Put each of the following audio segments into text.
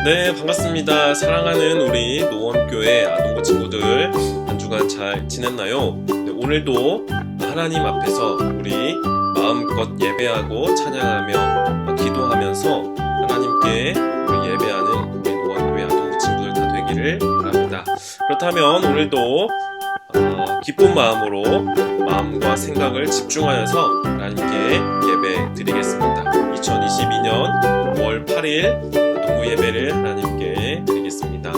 네, 반갑습니다. 사랑하는 우리 노원교회 아동부 친구들 한 주간 잘 지냈나요? 네, 오늘도 하나님 앞에서 우리 마음껏 예배하고 찬양하며 기도하면서 하나님께 우리 예배하는 우리 노원교회 아동부 친구들 다 되기를 바랍니다. 그렇다면 오늘도 기쁜 마음으로 마음과 생각을 집중하여서 하나님께 예배 드리겠습니다. 2022년 5월 8일 동부 예배를 하나님께 드리겠습니다.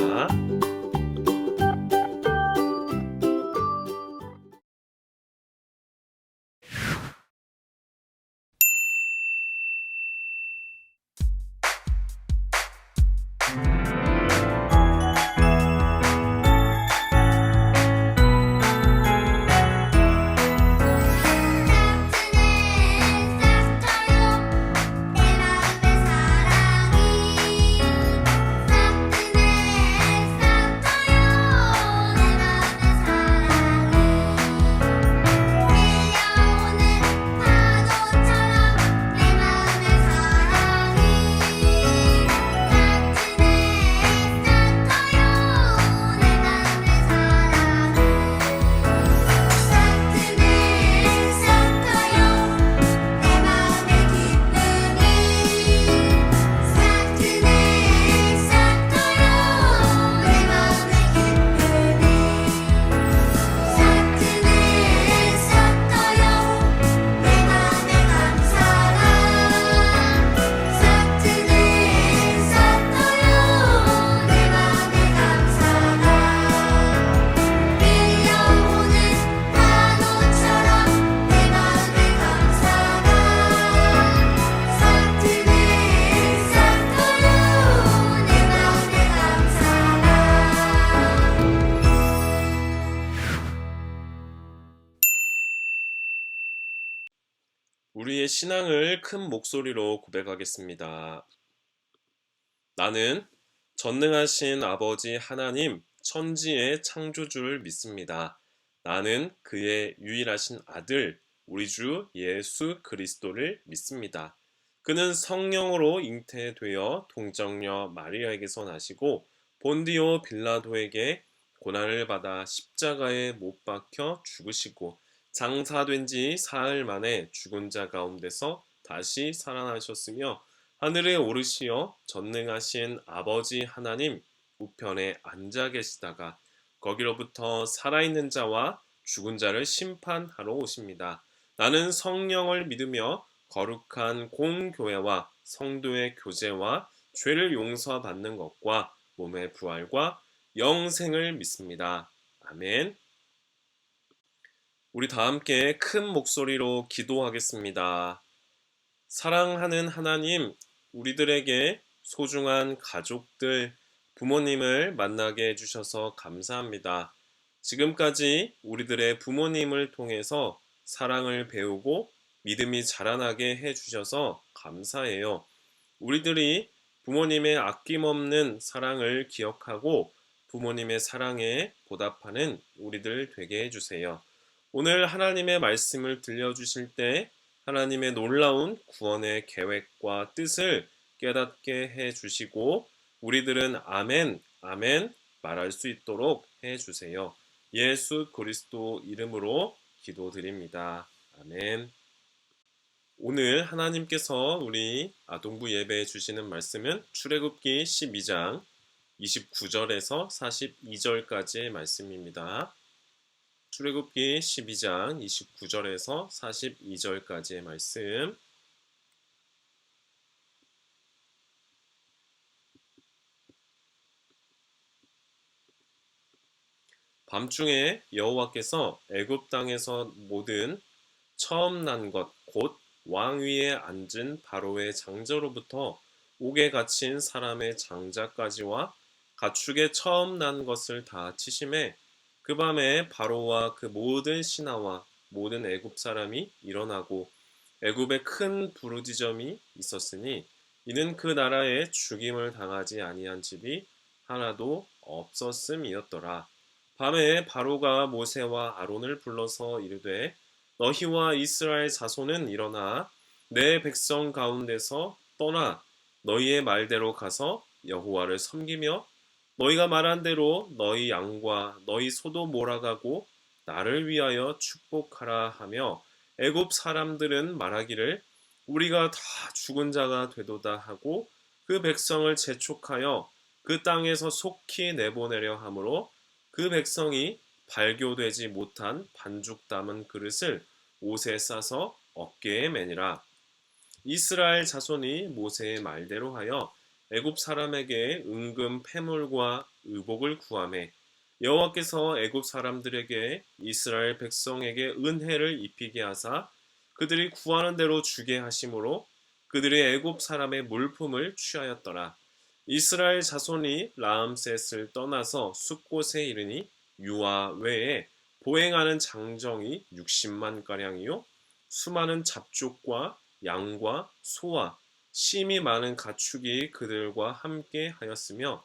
우리의 신앙을 큰 목소리로 고백하겠습니다. 나는 전능하신 아버지 하나님, 천지의 창조주를 믿습니다. 나는 그의 유일하신 아들, 우리 주 예수 그리스도를 믿습니다. 그는 성령으로 잉태되어 동정녀 마리아에게서 나시고 본디오 빌라도에게 고난을 받아 십자가에 못 박혀 죽으시고 장사된 지 사흘 만에 죽은 자 가운데서 다시 살아나셨으며 하늘에 오르시어 전능하신 아버지 하나님 우편에 앉아 계시다가 거기로부터 살아있는 자와 죽은 자를 심판하러 오십니다. 나는 성령을 믿으며 거룩한 공교회와 성도의 교제와 죄를 용서받는 것과 몸의 부활과 영생을 믿습니다. 아멘. 우리 다 함께 큰 목소리로 기도하겠습니다. 사랑하는 하나님, 우리들에게 소중한 가족들, 부모님을 만나게 해주셔서 감사합니다. 지금까지 우리들의 부모님을 통해서 사랑을 배우고 믿음이 자라나게 해주셔서 감사해요. 우리들이 부모님의 아낌없는 사랑을 기억하고 부모님의 사랑에 보답하는 우리들 되게 해주세요. 오늘 하나님의 말씀을 들려주실 때 하나님의 놀라운 구원의 계획과 뜻을 깨닫게 해주시고 우리들은 아멘, 아멘 말할 수 있도록 해주세요. 예수 그리스도 이름으로 기도드립니다. 아멘. 오늘 하나님께서 우리 아동부 예배에 주시는 말씀은 출애굽기 12장 29절에서 42절까지의 말씀입니다. 출애굽기 12장 29절에서 42절까지의 말씀. 밤중에 여호와께서 애굽 땅에서 모든 처음 난 것 곧 왕 위에 앉은 바로의 장자로부터 옥에 갇힌 사람의 장자까지와 가축의 처음 난 것을 다 치심해 그 밤에 바로와 그 모든 신하와 모든 애굽 사람이 일어나고 애굽에 큰 부르짖음이 있었으니 이는 그 나라에 죽임을 당하지 아니한 집이 하나도 없었음이었더라. 밤에 바로가 모세와 아론을 불러서 이르되 너희와 이스라엘 자손은 일어나 내 백성 가운데서 떠나 너희의 말대로 가서 여호와를 섬기며 너희가 말한 대로 너희 양과 너희 소도 몰아가고 나를 위하여 축복하라 하며 애굽 사람들은 말하기를 우리가 다 죽은 자가 되도다 하고 그 백성을 재촉하여 그 땅에서 속히 내보내려 하므로 그 백성이 발교되지 못한 반죽 담은 그릇을 옷에 싸서 어깨에 매니라. 이스라엘 자손이 모세의 말대로 하여 애굽 사람에게 은금 패물과 의복을 구하매 여호와께서 애굽 사람들에게 이스라엘 백성에게 은혜를 입히게 하사 그들이 구하는 대로 주게 하심으로 그들이 애굽 사람의 물품을 취하였더라. 이스라엘 자손이 라암셋을 떠나서 숫곳에 이르니 유아 외에 보행하는 장정이 60만 가량이요 수많은 잡족과 양과 소와 심이 많은 가축이 그들과 함께 하였으며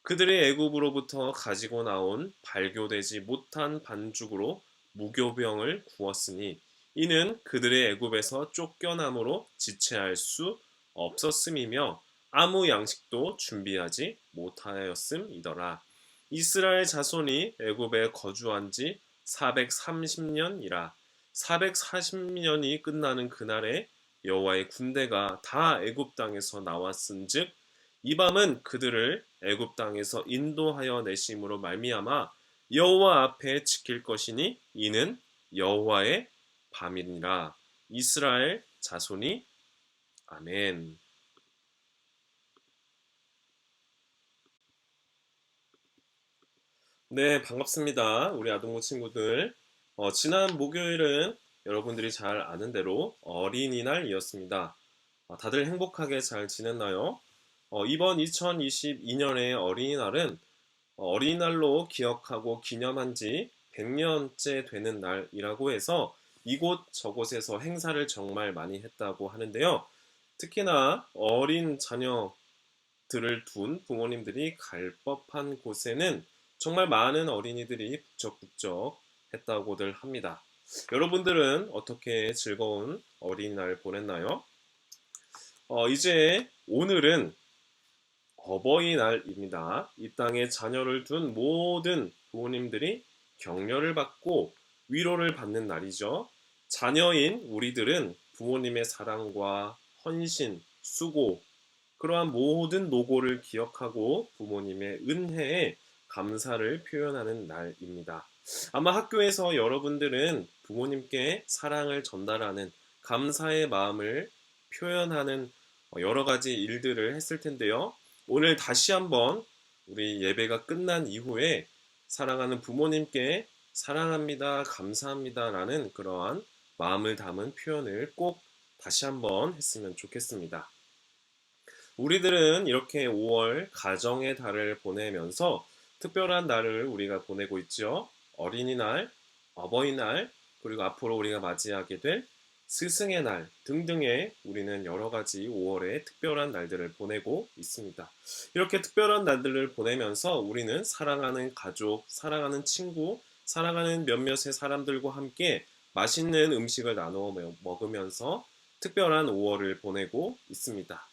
그들의 애굽으로부터 가지고 나온 발교되지 못한 반죽으로 무교병을 구웠으니 이는 그들의 애굽에서 쫓겨남으로 지체할 수 없었음이며 아무 양식도 준비하지 못하였음이더라. 이스라엘 자손이 애굽에 거주한 지 430년이라. 440년이 끝나는 그날에 여호와의 군대가 다 애굽 땅에서 나왔은즉 이 밤은 그들을 애굽 땅에서 인도하여 내심으로 말미암아 여호와 앞에 지킬 것이니 이는 여호와의 밤이니라. 이스라엘 자손이 아멘. 네, 반갑습니다. 우리 아동부 친구들. 지난 목요일은 여러분들이 잘 아는 대로 어린이날이었습니다. 다들 행복하게 잘 지냈나요? 이번 2022년의 어린이날은 어린이날로 기억하고 기념한 지 100년째 되는 날이라고 해서 이곳 저곳에서 행사를 정말 많이 했다고 하는데요. 특히나 어린 자녀들을 둔 부모님들이 갈 법한 곳에는 정말 많은 어린이들이 북적북적 했다고들 합니다. 여러분들은 어떻게 즐거운 어린이날 보냈나요? 이제 오늘은 어버이날입니다. 이 땅에 자녀를 둔 모든 부모님들이 격려를 받고 위로를 받는 날이죠. 자녀인 우리들은 부모님의 사랑과 헌신, 수고, 그러한 모든 노고를 기억하고 부모님의 은혜에 감사를 표현하는 날입니다. 아마 학교에서 여러분들은 부모님께 사랑을 전달하는 감사의 마음을 표현하는 여러 가지 일들을 했을 텐데요. 오늘 다시 한번 우리 예배가 끝난 이후에 사랑하는 부모님께 사랑합니다, 감사합니다 라는 그러한 마음을 담은 표현을 꼭 다시 한번 했으면 좋겠습니다. 우리들은 이렇게 5월 가정의 달을 보내면서 특별한 날을 우리가 보내고 있죠. 어린이날, 어버이날, 그리고 앞으로 우리가 맞이하게 될 스승의 날 등등의 우리는 여러 가지 5월의 특별한 날들을 보내고 있습니다. 이렇게 특별한 날들을 보내면서 우리는 사랑하는 가족, 사랑하는 친구, 사랑하는 몇몇의 사람들과 함께 맛있는 음식을 나누어 먹으면서 특별한 5월을 보내고 있습니다.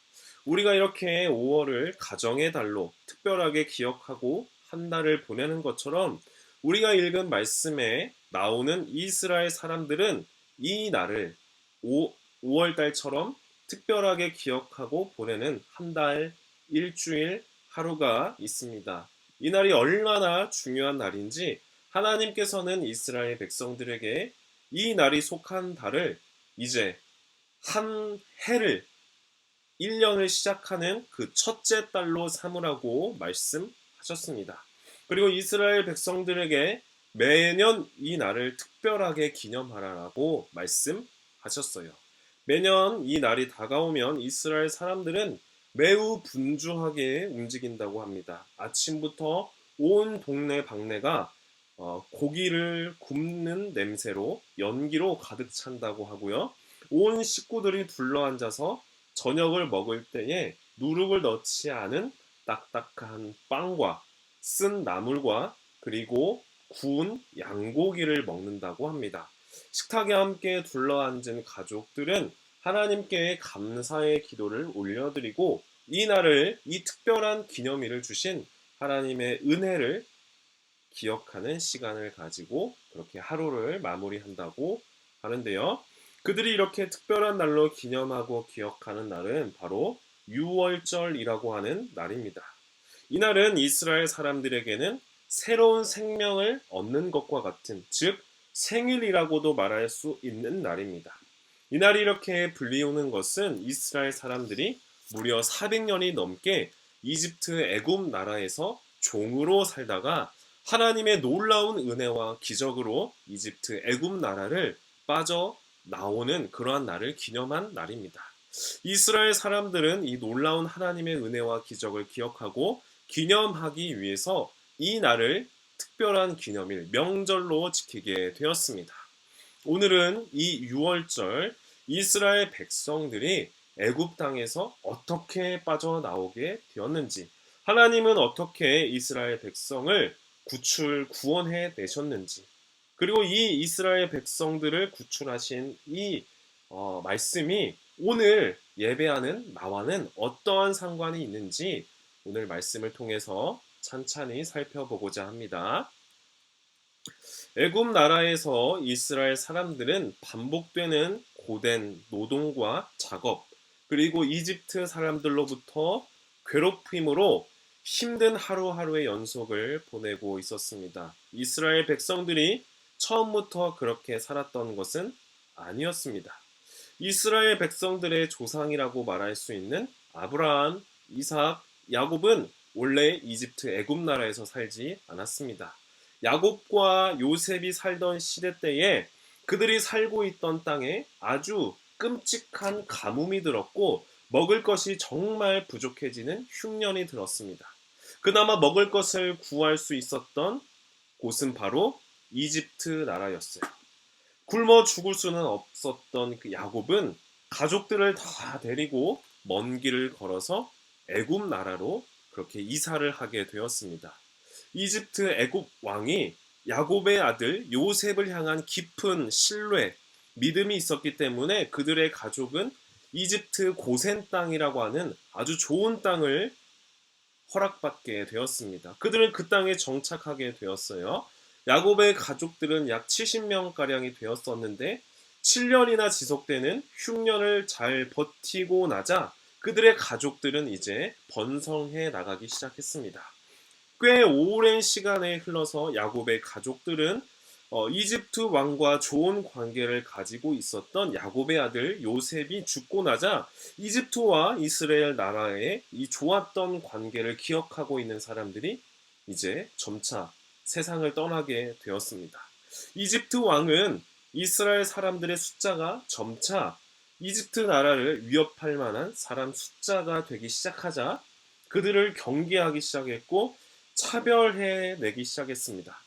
우리가 이렇게 5월을 가정의 달로 특별하게 기억하고 한 달을 보내는 것처럼 우리가 읽은 말씀에 나오는 이스라엘 사람들은 이 날을 5월 달처럼 특별하게 기억하고 보내는 한 달, 일주일, 하루가 있습니다. 이 날이 얼마나 중요한 날인지 하나님께서는 이스라엘 백성들에게 이 날이 속한 달을 이제 한 해를 1년을 시작하는 그 첫째 달로 삼으라고 말씀하셨습니다. 그리고 이스라엘 백성들에게 매년 이 날을 특별하게 기념하라고 말씀하셨어요. 매년 이 날이 다가오면 이스라엘 사람들은 매우 분주하게 움직인다고 합니다. 아침부터 온 동네 방네가 고기를 굽는 냄새로 연기로 가득 찬다고 하고요. 온 식구들이 둘러앉아서 저녁을 먹을 때에 누룩을 넣지 않은 딱딱한 빵과 쓴 나물과 그리고 구운 양고기를 먹는다고 합니다. 식탁에 함께 둘러앉은 가족들은 하나님께 감사의 기도를 올려드리고 이 날을, 이 특별한 기념일을 주신 하나님의 은혜를 기억하는 시간을 가지고 그렇게 하루를 마무리한다고 하는데요. 그들이 이렇게 특별한 날로 기념하고 기억하는 날은 바로 유월절이라고 하는 날입니다. 이 날은 이스라엘 사람들에게는 새로운 생명을 얻는 것과 같은, 즉 생일이라고도 말할 수 있는 날입니다. 이 날이 이렇게 불리우는 것은 이스라엘 사람들이 무려 400년이 넘게 이집트 애굽 나라에서 종으로 살다가 하나님의 놀라운 은혜와 기적으로 이집트 애굽 나라를 빠져나오는 그러한 날을 기념한 날입니다. 이스라엘 사람들은 이 놀라운 하나님의 은혜와 기적을 기억하고 기념하기 위해서 이 날을 특별한 기념일, 명절로 지키게 되었습니다. 오늘은 이 유월절 이스라엘 백성들이 애굽 땅에서 어떻게 빠져나오게 되었는지, 하나님은 어떻게 이스라엘 백성을 구원해 내셨는지, 그리고 이 이스라엘 백성들을 구출하신 이 말씀이 오늘 예배하는 나와는 어떠한 상관이 있는지 오늘 말씀을 통해서 찬찬히 살펴보고자 합니다. 애굽 나라에서 이스라엘 사람들은 반복되는 고된 노동과 작업, 그리고 이집트 사람들로부터 괴롭힘으로 힘든 하루하루의 연속을 보내고 있었습니다. 이스라엘 백성들이 처음부터 그렇게 살았던 것은 아니었습니다. 이스라엘 백성들의 조상이라고 말할 수 있는 아브라함, 이삭, 야곱은 원래 이집트 애굽 나라에서 살지 않았습니다. 야곱과 요셉이 살던 시대 때에 그들이 살고 있던 땅에 아주 끔찍한 가뭄이 들었고 먹을 것이 정말 부족해지는 흉년이 들었습니다. 그나마 먹을 것을 구할 수 있었던 곳은 바로 이집트 나라였어요. 굶어 죽을 수는 없었던 그 야곱은 가족들을 다 데리고 먼 길을 걸어서 애굽 나라로 그렇게 이사를 하게 되었습니다. 이집트 애굽 왕이 야곱의 아들 요셉을 향한 깊은 신뢰, 믿음이 있었기 때문에 그들의 가족은 이집트 고센 땅이라고 하는 아주 좋은 땅을 허락받게 되었습니다. 그들은 그 땅에 정착하게 되었어요. 야곱의 가족들은 약 70명가량이 되었었는데 7년이나 지속되는 흉년을 잘 버티고 나자 그들의 가족들은 이제 번성해 나가기 시작했습니다. 꽤 오랜 시간에 흘러서 야곱의 가족들은 이집트 왕과 좋은 관계를 가지고 있었던 야곱의 아들 요셉이 죽고 나자 이집트와 이스라엘 나라의 이 좋았던 관계를 기억하고 있는 사람들이 이제 점차 세상을 떠나게 되었습니다. 이집트 왕은 이스라엘 사람들의 숫자가 점차 이집트 나라를 위협할 만한 사람 숫자가 되기 시작하자 그들을 경계하기 시작했고 차별해 내기 시작했습니다.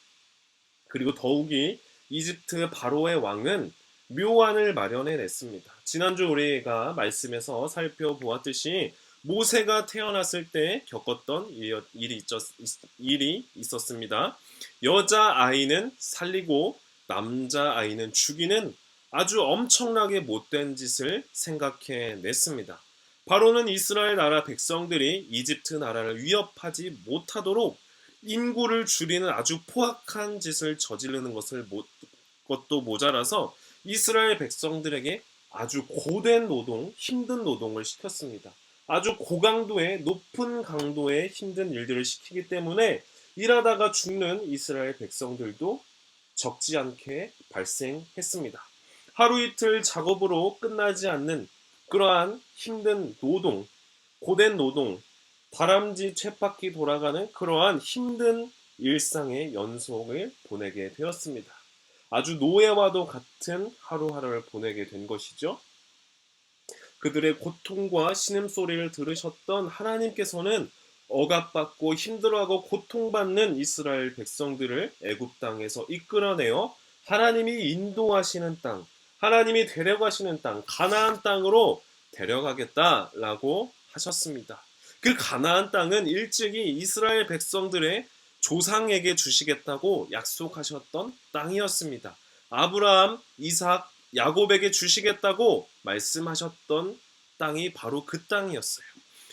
그리고 더욱이 이집트 바로의 왕은 묘안을 마련해 냈습니다. 지난주 우리가 말씀에서 살펴보았듯이 모세가 태어났을 때 겪었던 일이 있었습니다. 여자아이는 살리고 남자아이는 죽이는 아주 엄청나게 못된 짓을 생각해 냈습니다. 바로는 이스라엘 나라 백성들이 이집트 나라를 위협하지 못하도록 인구를 줄이는 아주 포악한 짓을 저지르는 것도 모자라서 이스라엘 백성들에게 아주 고된 노동, 힘든 노동을 시켰습니다. 아주 고강도의 높은 강도의 힘든 일들을 시키기 때문에 일하다가 죽는 이스라엘 백성들도 적지 않게 발생했습니다. 하루 이틀 작업으로 끝나지 않는 그러한 힘든 노동, 고된 노동, 다람쥐 쳇바퀴 돌아가는 그러한 힘든 일상의 연속을 보내게 되었습니다. 아주 노예와도 같은 하루하루를 보내게 된 것이죠. 그들의 고통과 신음소리를 들으셨던 하나님께서는 억압받고 힘들어하고 고통받는 이스라엘 백성들을 애굽 땅에서 이끌어내어 하나님이 인도하시는 땅, 하나님이 데려가시는 땅, 가나안 땅으로 데려가겠다라고 하셨습니다. 그 가나안 땅은 일찍이 이스라엘 백성들의 조상에게 주시겠다고 약속하셨던 땅이었습니다. 아브라함, 이삭, 야곱에게 주시겠다고 말씀하셨던 땅이 바로 그 땅이었어요.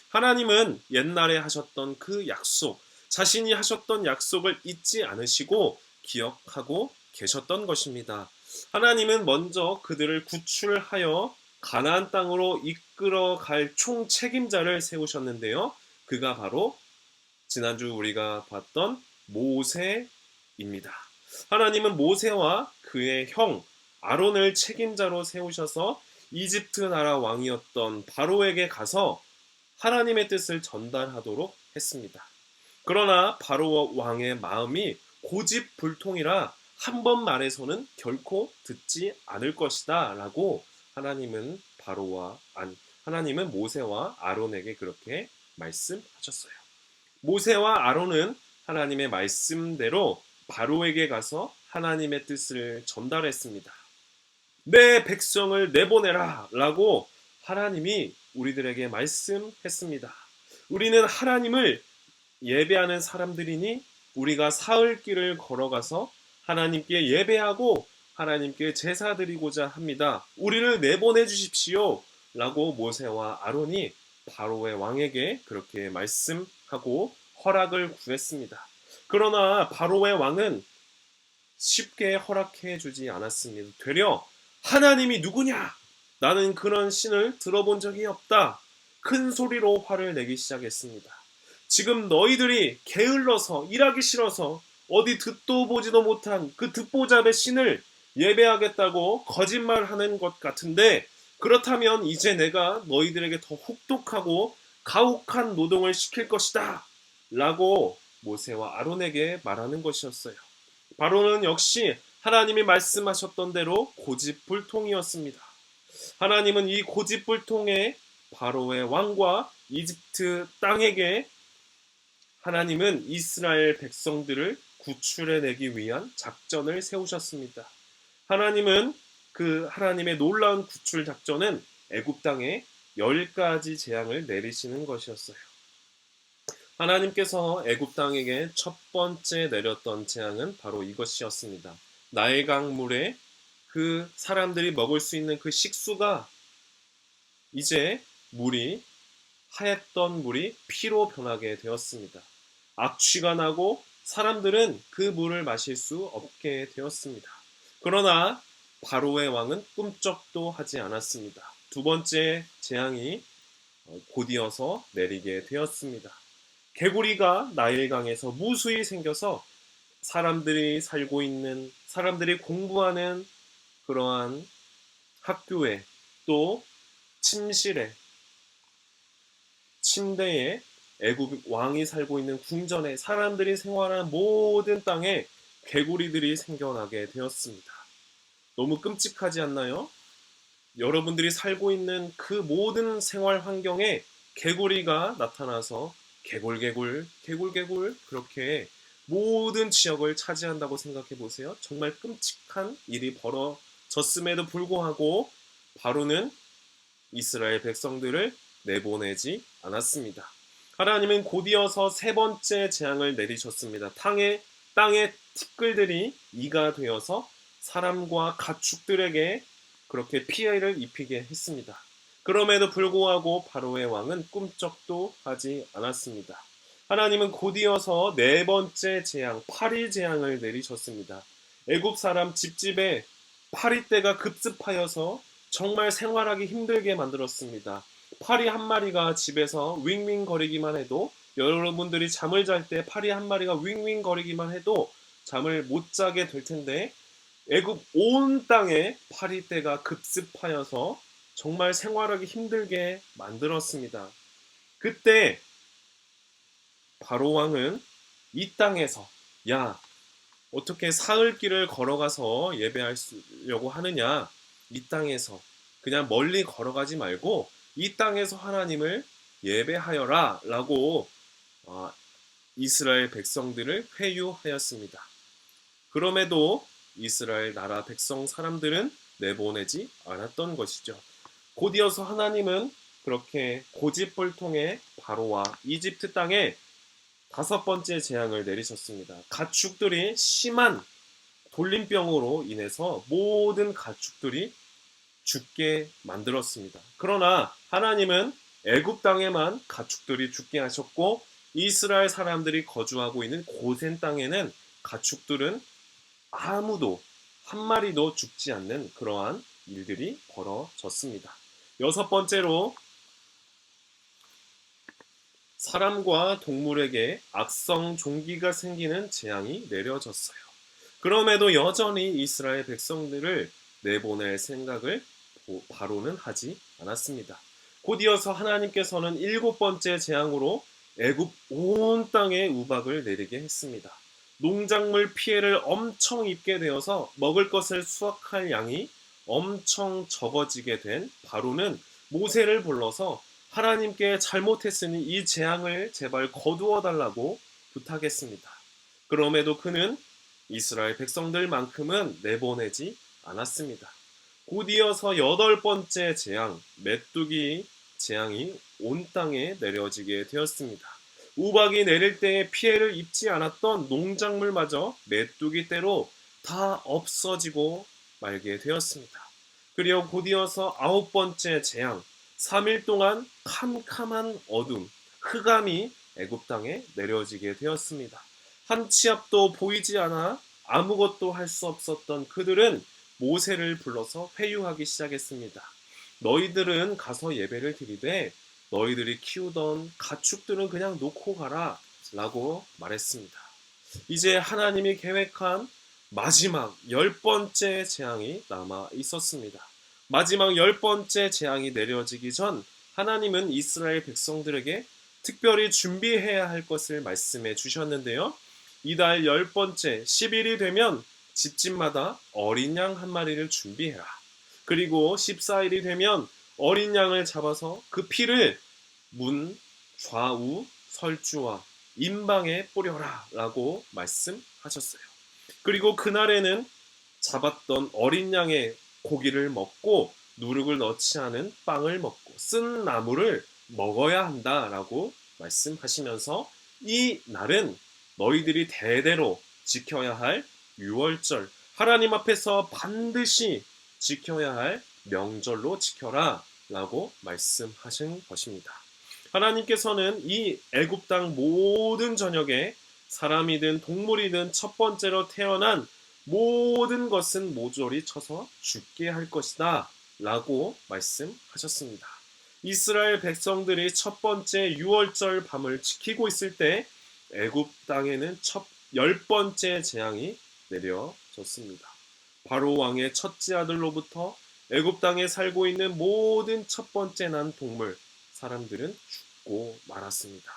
하나님은 옛날에 하셨던 그 약속, 자신이 하셨던 약속을 잊지 않으시고 기억하고 계셨던 것입니다. 하나님은 먼저 그들을 구출하여 가나안 땅으로 이끌어 갈 총책임자를 세우셨는데요. 그가 바로 지난주 우리가 봤던 모세입니다. 하나님은 모세와 그의 형 아론을 책임자로 세우셔서 이집트 나라 왕이었던 바로에게 가서 하나님의 뜻을 전달하도록 했습니다. 그러나 바로 왕의 마음이 고집불통이라 한 번 말해서는 결코 듣지 않을 것이다 라고 하나님은 모세와 아론에게 그렇게 말씀하셨어요. 모세와 아론은 하나님의 말씀대로 바로에게 가서 하나님의 뜻을 전달했습니다. 내 백성을 내보내라 라고 하나님이 우리들에게 말씀했습니다. 우리는 하나님을 예배하는 사람들이니 우리가 사흘길을 걸어가서 하나님께 예배하고 하나님께 제사 드리고자 합니다. 우리를 내보내 주십시오 라고 모세와 아론이 바로의 왕에게 그렇게 말씀하고 허락을 구했습니다. 그러나 바로의 왕은 쉽게 허락해 주지 않았습니다. 되려 하나님이 누구냐? 나는 그런 신을 들어본 적이 없다. 큰 소리로 화를 내기 시작했습니다. 지금 너희들이 게을러서 일하기 싫어서 어디 듣도 보지도 못한 그 듣보잡의 신을 예배하겠다고 거짓말하는 것 같은데 그렇다면 이제 내가 너희들에게 더 혹독하고 가혹한 노동을 시킬 것이다 라고 모세와 아론에게 말하는 것이었어요. 바로는 역시 하나님이 말씀하셨던 대로 고집불통이었습니다. 하나님은 이 고집불통의 바로의 왕과 이집트 땅에게 하나님은 이스라엘 백성들을 구출해내기 위한 작전을 세우셨습니다. 하나님은 그 하나님의 놀라운 구출 작전은 애굽 땅에 10가지 재앙을 내리시는 것이었어요. 하나님께서 애굽 땅에게 첫 번째 내렸던 재앙은 바로 이것이었습니다. 나일강 물에 그 사람들이 먹을 수 있는 그 식수가 이제 하였던 물이 피로 변하게 되었습니다. 악취가 나고 사람들은 그 물을 마실 수 없게 되었습니다. 그러나 바로의 왕은 꿈쩍도 하지 않았습니다. 두 번째 재앙이 곧이어서 내리게 되었습니다. 개구리가 나일강에서 무수히 생겨서 사람들이 공부하는 그러한 학교에 또 침실에 침대에 애굽 왕이 살고 있는 궁전에 사람들이 생활하는 모든 땅에 개구리들이 생겨나게 되었습니다. 너무 끔찍하지 않나요? 여러분들이 살고 있는 그 모든 생활 환경에 개구리가 나타나서 개굴개굴 그렇게 모든 지역을 차지한다고 생각해 보세요. 정말 끔찍한 일이 벌어졌음에도 불구하고 바로는 이스라엘 백성들을 내보내지 않았습니다. 하나님은 곧이어서 세 번째 재앙을 내리셨습니다. 땅의 티끌들이 이가 되어서 사람과 가축들에게 그렇게 피해를 입히게 했습니다. 그럼에도 불구하고 바로의 왕은 꿈쩍도 하지 않았습니다. 하나님은 곧이어서 네 번째 재앙, 파리 재앙을 내리셨습니다. 애굽 사람 집집에 파리떼가 급습하여서 정말 생활하기 힘들게 만들었습니다. 파리 한 마리가 집에서 윙윙거리기만 해도 여러분들이 잠을 잘 때 파리 한 마리가 윙윙거리기만 해도 잠을 못 자게 될 텐데 애굽 온 땅에 파리떼가 급습하여서 정말 생활하기 힘들게 만들었습니다. 그때 바로 왕은 이 땅에서 어떻게 사흘길을 걸어가서 예배하려고 하느냐, 이 땅에서 그냥 멀리 걸어가지 말고 이 땅에서 하나님을 예배하여라 라고 이스라엘 백성들을 회유하였습니다. 그럼에도 이스라엘 나라 백성 사람들은 내보내지 않았던 것이죠. 곧이어서 하나님은 그렇게 고집불통의 바로와 이집트 땅에 다섯 번째 재앙을 내리셨습니다. 가축들이 심한 돌림병으로 인해서 모든 가축들이 죽게 만들었습니다. 그러나 하나님은 애굽 땅에만 가축들이 죽게 하셨고 이스라엘 사람들이 거주하고 있는 고센 땅에는 가축들은 아무도 한 마리도 죽지 않는 그러한 일들이 벌어졌습니다. 여섯 번째로 사람과 동물에게 악성 종기가 생기는 재앙이 내려졌어요. 그럼에도 여전히 이스라엘 백성들을 내보낼 생각을 바로는 하지 않았습니다. 곧이어서 하나님께서는 일곱 번째 재앙으로 애굽 온 땅에 우박을 내리게 했습니다. 농작물 피해를 엄청 입게 되어서 먹을 것을 수확할 양이 엄청 적어지게 된 바로는 모세를 불러서 하나님께 잘못했으니 이 재앙을 제발 거두어 달라고 부탁했습니다. 그럼에도 그는 이스라엘 백성들만큼은 내보내지 않았습니다. 곧이어서 여덟 번째 재앙, 메뚜기 재앙이 온 땅에 내려지게 되었습니다. 우박이 내릴 때에 피해를 입지 않았던 농작물마저 메뚜기 떼로 다 없어지고 말게 되었습니다. 그리고 곧이어서 아홉 번째 재앙, 3일 동안 캄캄한 어둠, 흑암이 애굽 땅에 내려지게 되었습니다. 한 치 앞도 보이지 않아 아무것도 할 수 없었던 그들은 모세를 불러서 회유하기 시작했습니다. 너희들은 가서 예배를 드리되 너희들이 키우던 가축들은 그냥 놓고 가라 라고 말했습니다. 이제 하나님이 계획한 마지막 열 번째 재앙이 남아 있었습니다. 마지막 열 번째 재앙이 내려지기 전 하나님은 이스라엘 백성들에게 특별히 준비해야 할 것을 말씀해 주셨는데요. 이달 열 번째 10일이 되면 집집마다 어린 양 한 마리를 준비해라. 그리고 14일이 되면 어린 양을 잡아서 그 피를 문 좌우 설주와 임방에 뿌려라 라고 말씀하셨어요. 그리고 그날에는 잡았던 어린 양의 고기를 먹고 누룩을 넣지 않은 빵을 먹고 쓴 나물을 먹어야 한다라고 말씀하시면서 이 날은 너희들이 대대로 지켜야 할 유월절, 하나님 앞에서 반드시 지켜야 할 명절로 지켜라 라고 말씀하신 것입니다. 하나님께서는 이 애굽 땅 모든 전역에 사람이든 동물이든 첫 번째로 태어난 모든 것은 모조리 쳐서 죽게 할 것이다 라고 말씀하셨습니다. 이스라엘 백성들이 첫 번째 유월절 밤을 지키고 있을 때 애굽 땅에는 첫 열 번째 재앙이 내려졌습니다. 바로 왕의 첫째 아들로부터 애굽 땅에 살고 있는 모든 첫 번째 난 동물, 사람들은 죽고 말았습니다.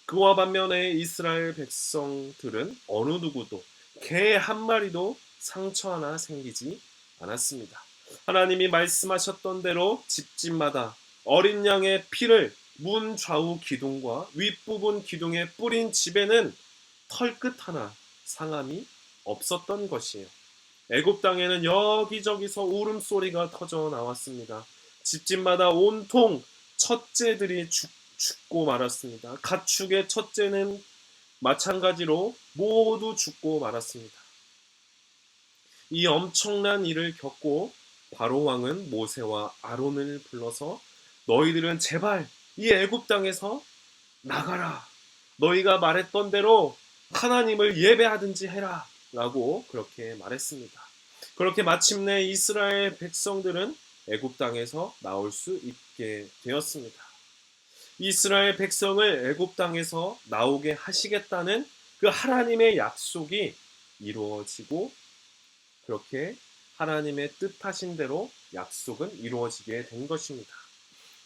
그와 반면에 이스라엘 백성들은 어느 누구도 개 한 마리도 상처 하나 생기지 않았습니다. 하나님이 말씀하셨던 대로 집집마다 어린 양의 피를 문 좌우 기둥과 윗부분 기둥에 뿌린 집에는 털끝 하나 상함이 없었던 것이에요. 애굽 땅에는 여기저기서 울음소리가 터져 나왔습니다. 집집마다 온통 첫째들이 죽고 말았습니다. 가축의 첫째는 마찬가지로 모두 죽고 말았습니다. 이 엄청난 일을 겪고 바로 왕은 모세와 아론을 불러서 너희들은 제발 이 애굽 땅에서 나가라. 너희가 말했던 대로 하나님을 예배하든지 해라. 라고 그렇게 말했습니다. 그렇게 마침내 이스라엘 백성들은 애굽 땅에서 나올 수 있게 되었습니다. 이스라엘 백성을 애굽 땅에서 나오게 하시겠다는 그 하나님의 약속이 이루어지고 그렇게 하나님의 뜻하신 대로 약속은 이루어지게 된 것입니다.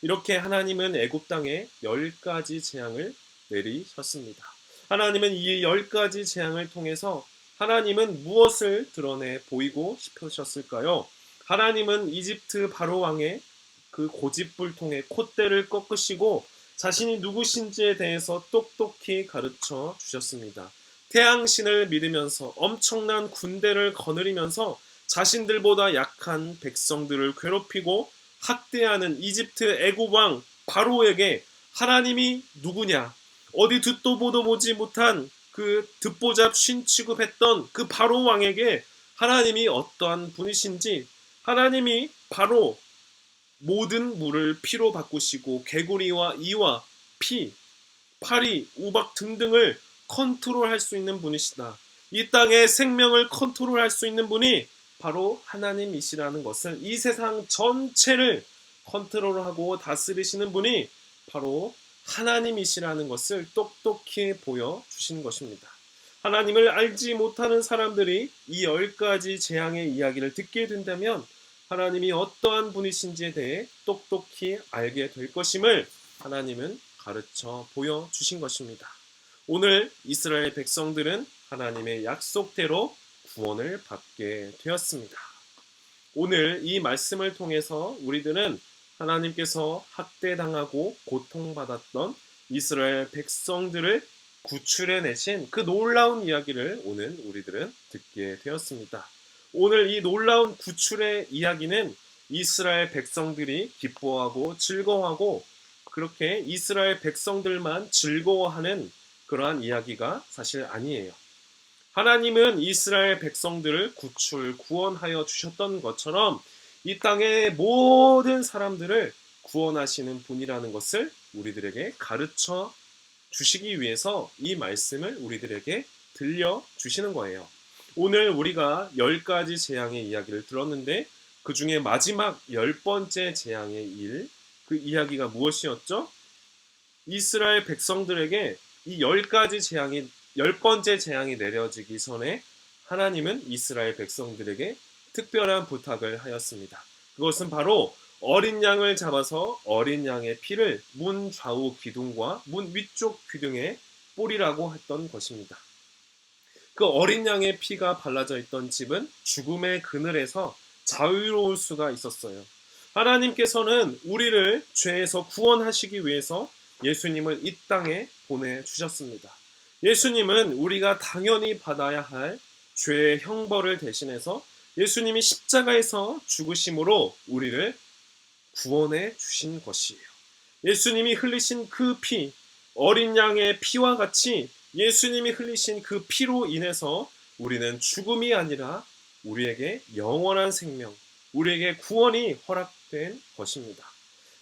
이렇게 하나님은 애굽 땅에 10가지 재앙을 내리셨습니다. 하나님은 이 10가지 재앙을 통해서 하나님은 무엇을 드러내 보이고 싶으셨을까요? 하나님은 이집트 바로 왕의 그 고집불통의 콧대를 꺾으시고 자신이 누구신지에 대해서 똑똑히 가르쳐 주셨습니다. 태양신을 믿으면서 엄청난 군대를 거느리면서 자신들보다 약한 백성들을 괴롭히고 학대하는 이집트 애굽 왕 바로에게 하나님이 누구냐, 어디 듣도 보도 보지 못한 그 듣보잡 신 취급했던 그 바로 왕에게 하나님이 어떠한 분이신지, 하나님이 바로 모든 물을 피로 바꾸시고 개구리와 이와 피, 파리, 우박 등등을 컨트롤할 수 있는 분이시다. 이 땅의 생명을 컨트롤할 수 있는 분이 바로 하나님이시라는 것을, 이 세상 전체를 컨트롤하고 다스리시는 분이 바로 하나님이시라는 것을 똑똑히 보여주신 것입니다. 하나님을 알지 못하는 사람들이 이 10가지 재앙의 이야기를 듣게 된다면 하나님이 어떠한 분이신지에 대해 똑똑히 알게 될 것임을 하나님은 가르쳐 보여주신 것입니다. 오늘 이스라엘 백성들은 하나님의 약속대로 구원을 받게 되었습니다. 오늘 이 말씀을 통해서 우리들은 하나님께서 학대당하고 고통받았던 이스라엘 백성들을 구출해내신 그 놀라운 이야기를 오늘 우리들은 듣게 되었습니다. 오늘 이 놀라운 구출의 이야기는 이스라엘 백성들이 기뻐하고 즐거워하고 그렇게 이스라엘 백성들만 즐거워하는 그러한 이야기가 사실 아니에요. 하나님은 이스라엘 백성들을 구원하여 주셨던 것처럼 이 땅의 모든 사람들을 구원하시는 분이라는 것을 우리들에게 가르쳐 주시기 위해서 이 말씀을 우리들에게 들려주시는 거예요. 오늘 우리가 10가지 재앙의 이야기를 들었는데 그 중에 마지막 10번째 재앙의 그 이야기가 무엇이었죠? 이스라엘 백성들에게 이 10번째 재앙이 내려지기 전에 하나님은 이스라엘 백성들에게 특별한 부탁을 하였습니다. 그것은 바로 어린 양을 잡아서 어린 양의 피를 문 좌우 기둥과 문 위쪽 기둥에 뿌리라고 했던 것입니다. 그 어린 양의 피가 발라져 있던 집은 죽음의 그늘에서 자유로울 수가 있었어요. 하나님께서는 우리를 죄에서 구원하시기 위해서 예수님을 이 땅에 보내주셨습니다. 예수님은 우리가 당연히 받아야 할 죄의 형벌을 대신해서 예수님이 십자가에서 죽으심으로 우리를 구원해 주신 것이에요. 예수님이 흘리신 그 피, 어린 양의 피와 같이 예수님이 흘리신 그 피로 인해서 우리는 죽음이 아니라 우리에게 영원한 생명, 우리에게 구원이 허락된 것입니다.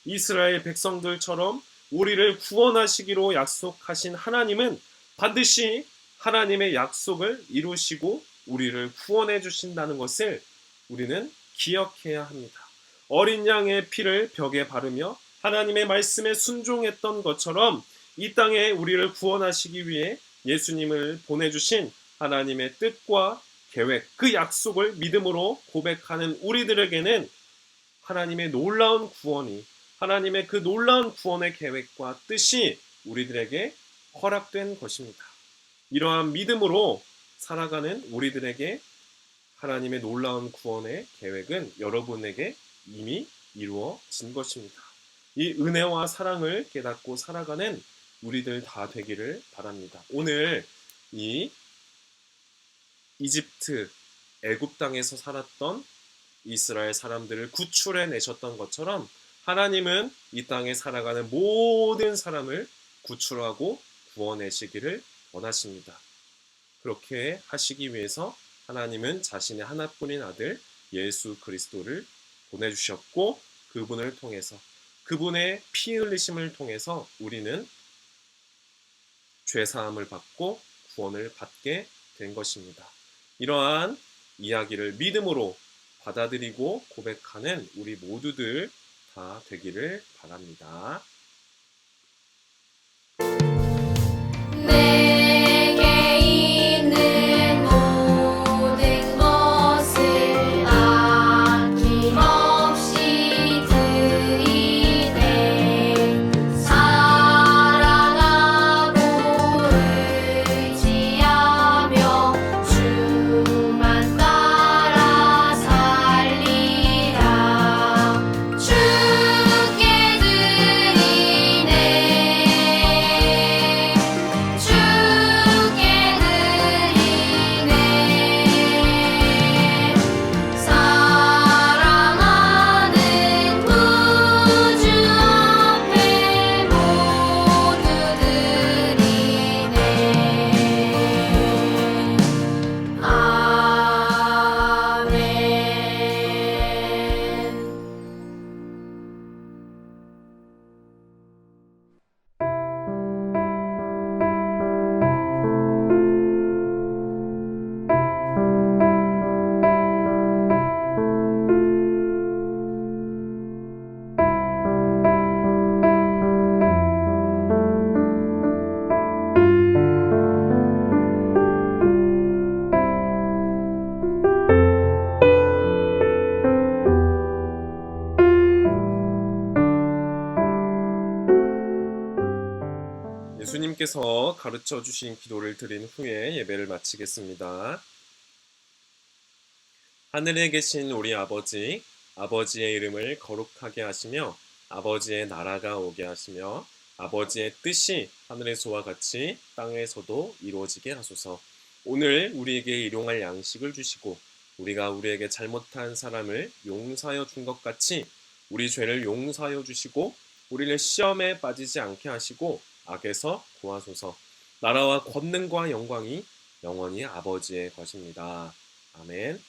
이스라엘 백성들처럼 우리를 구원하시기로 약속하신 하나님은 반드시 하나님의 약속을 이루시고 우리를 구원해 주신다는 것을 우리는 기억해야 합니다. 어린 양의 피를 벽에 바르며 하나님의 말씀에 순종했던 것처럼 이 땅에 우리를 구원하시기 위해 예수님을 보내주신 하나님의 뜻과 계획, 그 약속을 믿음으로 고백하는 우리들에게는 하나님의 놀라운 구원이, 하나님의 그 놀라운 구원의 계획과 뜻이 우리들에게 허락된 것입니다. 이러한 믿음으로 살아가는 우리들에게 하나님의 놀라운 구원의 계획은 여러분에게 이미 이루어진 것입니다. 이 은혜와 사랑을 깨닫고 살아가는 우리들 다 되기를 바랍니다. 오늘 이 이집트, 애굽 땅에서 살았던 이스라엘 사람들을 구출해 내셨던 것처럼 하나님은 이 땅에 살아가는 모든 사람을 구출하고 구원내시기를 원하십니다. 그렇게 하시기 위해서 하나님은 자신의 하나뿐인 아들 예수 그리스도를 보내주셨고 그분을 통해서, 그분의 피 흘리심을 통해서 우리는 죄사함을 받고 구원을 받게 된 것입니다. 이러한 이야기를 믿음으로 받아들이고 고백하는 우리 모두들 다 되기를 바랍니다. 주께 아버지께서 가르쳐 주신 기도를 드린 후에 예배를 마치겠습니다. 하늘에 계신 우리 아버지, 아버지의 이름을 거룩하게 하시며 아버지의 나라가 오게 하시며 아버지의 뜻이 하늘에서와 같이 땅에서도 이루어지게 하소서. 오늘 우리에게 일용할 양식을 주시고 우리가 우리에게 잘못한 사람을 용서하여 준 것 같이 우리 죄를 용서하여 주시고 우리를 시험에 빠지지 않게 하시고 악에서 구하소서. 나라와 권능과 영광이 영원히 아버지의 것입니다. 아멘.